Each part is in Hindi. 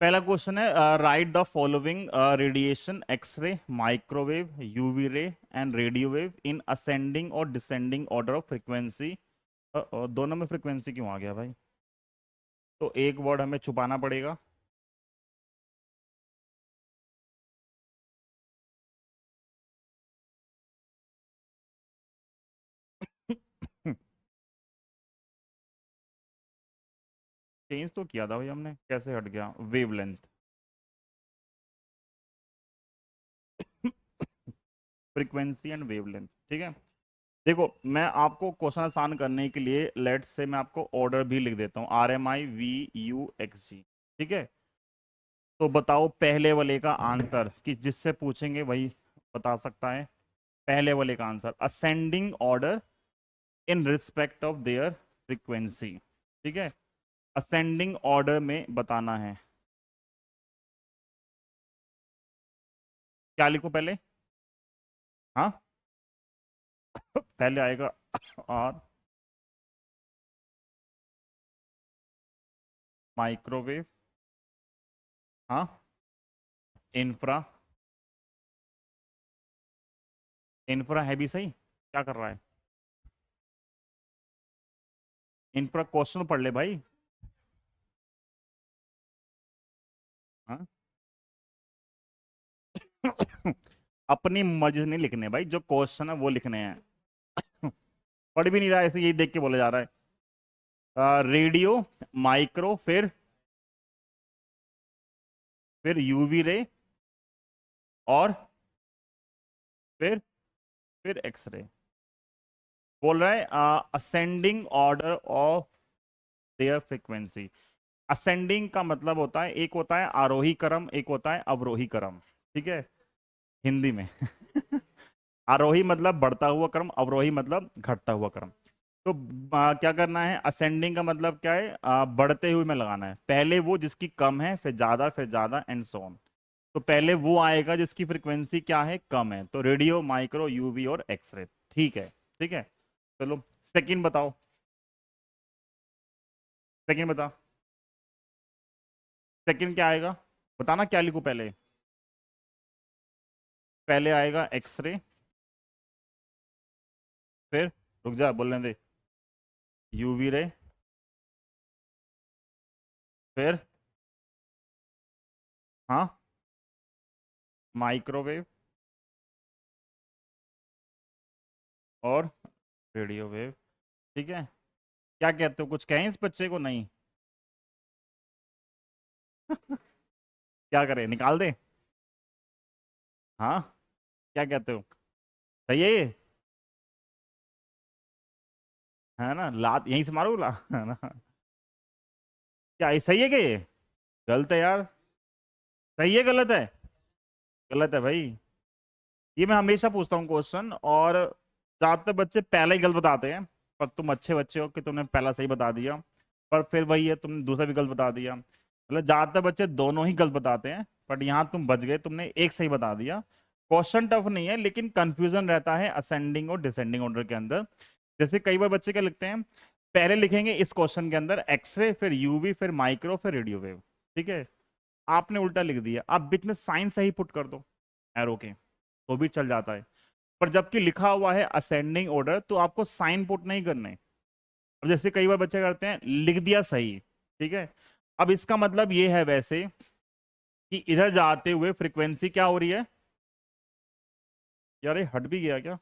पहला क्वेश्चन है, write the following radiation x ray, microwave, UV ray and radio wave in ascending और डिसेंडिंग ऑर्डर ऑफ फ्रीक्वेंसी। दोनों में फ्रीक्वेंसी क्यों आ गया भाई? तो एक वर्ड हमें छुपाना पड़ेगा। चेंज तो किया था भाई हमने, कैसे हट गया? वेवलेंथ। फ्रीक्वेंसी एंड वेवलेंथ, ठीक है। देखो, मैं आपको क्वेश्चन आसान करने के लिए लेट्स से मैं आपको ऑर्डर भी लिख देता हूँ, RMI VUXG, ठीक है। तो बताओ पहले वाले का आंसर, कि जिससे पूछेंगे वही बता सकता है। पहले वाले का answer ascending order in respect of their frequency, ठीक है। असेंडिंग ऑर्डर में बताना है। क्या लिखो पहले? हाँ, पहले आएगा और माइक्रोवेव, हाँ, इंफ्रा। इंफ्रा है भी सही, क्या कर रहा है? इंफ्रा क्वेश्चन पढ़ ले भाई। हाँ। अपनी मर्जी से नहीं लिखने भाई, जो क्वेश्चन है वो लिखने हैं। पढ़ भी नहीं रहा है, ऐसे यही देख के बोला जा रहा है। रेडियो, माइक्रो, फिर यूवी रे, और फिर एक्सरे। बोल रहा है ascending order of their frequency. Ascending का मतलब होता है, एक होता है आरोही क्रम, एक होता है अवरोही क्रम, ठीक है, हिंदी में। आरोही मतलब बढ़ता हुआ क्रम, अवरोही मतलब घटता हुआ क्रम। तो क्या करना है? असेंडिंग का मतलब क्या है? बढ़ते हुए में लगाना है, पहले वो जिसकी कम है, फिर ज्यादा एंड सो ऑन। तो पहले वो आएगा जिसकी फ्रीक्वेंसी क्या है? कम है, तो रेडियो, माइक्रो, यूवी और एक्सरे, ठीक है। ठीक है, चलो सेकंड बताओ। सेकंड बता। सेकंड क्या आएगा? बताना, क्या लिखूं पहले? पहले आएगा एक्सरे, फिर, रुक जा बोलने दे, यूवी रे, फिर, हाँ, माइक्रोवेव, और रेडियो वेव, ठीक है। क्या कहते हो, कुछ कहें इस बच्चे को? नहीं। क्या करें, निकाल दे? हाँ, क्या कहते हो? सही है ये? है ना, लात यहीं से मारो ला, है ना? क्या ये सही है क्या ये? गलत है यार। सही है गलत है? गलत है भाई। ये मैं हमेशा पूछता हूँ क्वेश्चन, और ज्यादातर बच्चे पहला ही गलत बताते हैं। पर तुम अच्छे बच्चे हो कि तुमने पहला सही बता दिया। पर फिर वही है, तुमने दूसरा भी गलत बता दिया, मतलब ज्यादातर बच्चे दोनों ही गलत बताते हैं। बट यहाँ तुम बच गए, तुमने एक सही बता दिया। क्वेश्चन टफ नहीं है, लेकिन कंफ्यूजन रहता है असेंडिंग और डिसेंडिंग ऑर्डर के अंदर। जैसे कई बार बच्चे क्या लिखते हैं, पहले लिखेंगे इस क्वेश्चन के अंदर एक्सरे, फिर यूवी, फिर माइक्रो, फिर रेडियो वेव, ठीक है। आपने उल्टा लिख दिया, आप बीच में साइन सही पुट कर दो एरो के, तो भी चल जाता है। पर जबकि लिखा हुआ है असेंडिंग ऑर्डर, तो आपको साइन पुट नहीं करने। अब जैसे कई बार बच्चे करते हैं, लिख दिया सही, ठीक है। अब इसका मतलब ये है वैसे, कि इधर जाते हुए फ्रीक्वेंसी क्या हो रही है? यार ये हट भी गया क्या?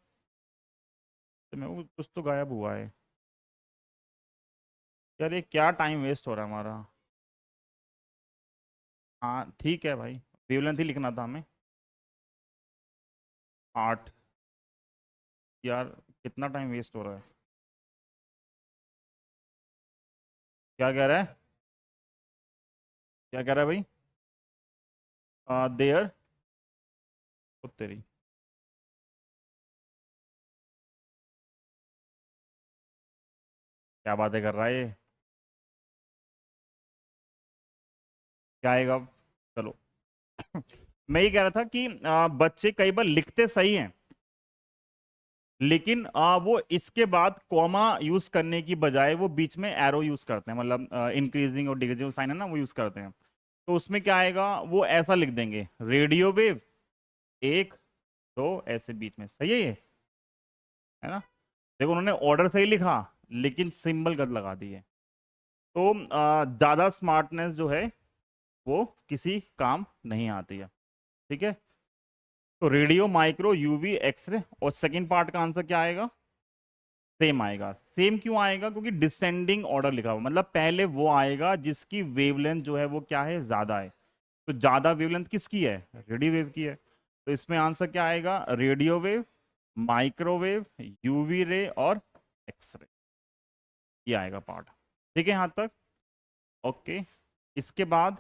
तो मैं वो कुछ तो गायब हुआ है। यार ये क्या टाइम वेस्ट हो रहा है हमारा। हाँ ठीक है भाई, वेवलेंथ ही लिखना था हमें। 8। यार कितना टाइम वेस्ट हो रहा है। क्या कह रहा है? क्या कह रहा है भाई? देयर, तेरी, क्या बातें कर रहा है ये? क्या आएगा अब? चलो। मैं ये कह रहा था कि बच्चे कई बार लिखते सही हैं, लेकिन वो इसके बाद कॉमा यूज करने की बजाय वो बीच में एरो यूज करते हैं, मतलब इंक्रीजिंग और डिक्रीजिंग साइन है ना, वो यूज करते हैं। तो उसमें क्या आएगा, वो ऐसा लिख देंगे, रेडियो वेव 1 2 ऐसे बीच में, सही है ये, है ना। देखो उन्होंने ऑर्डर सही लिखा लेकिन सिंबल गलत लगा दिए। तो ज्यादा स्मार्टनेस जो है वो किसी काम नहीं आती है, ठीक है। तो रेडियो, माइक्रो, यूवी, एक्सरे, और सेकंड पार्ट का आंसर क्या आएगा, सेम आएगा। सेम क्यों आएगा, क्योंकि डिसेंडिंग ऑर्डर लिखा हुआ, मतलब पहले वो आएगा जिसकी वेवलेंथ जो है वो क्या है, ज्यादा है। तो ज्यादा वेवलेंथ किसकी है, रेडियो वेव की है। तो इसमें आंसर क्या आएगा, रेडियो वेव, माइक्रोवेव, यूवी रे और एक्सरे, ये आएगा पार्ट। ठीक है यहाँ तक, ओके। इसके बाद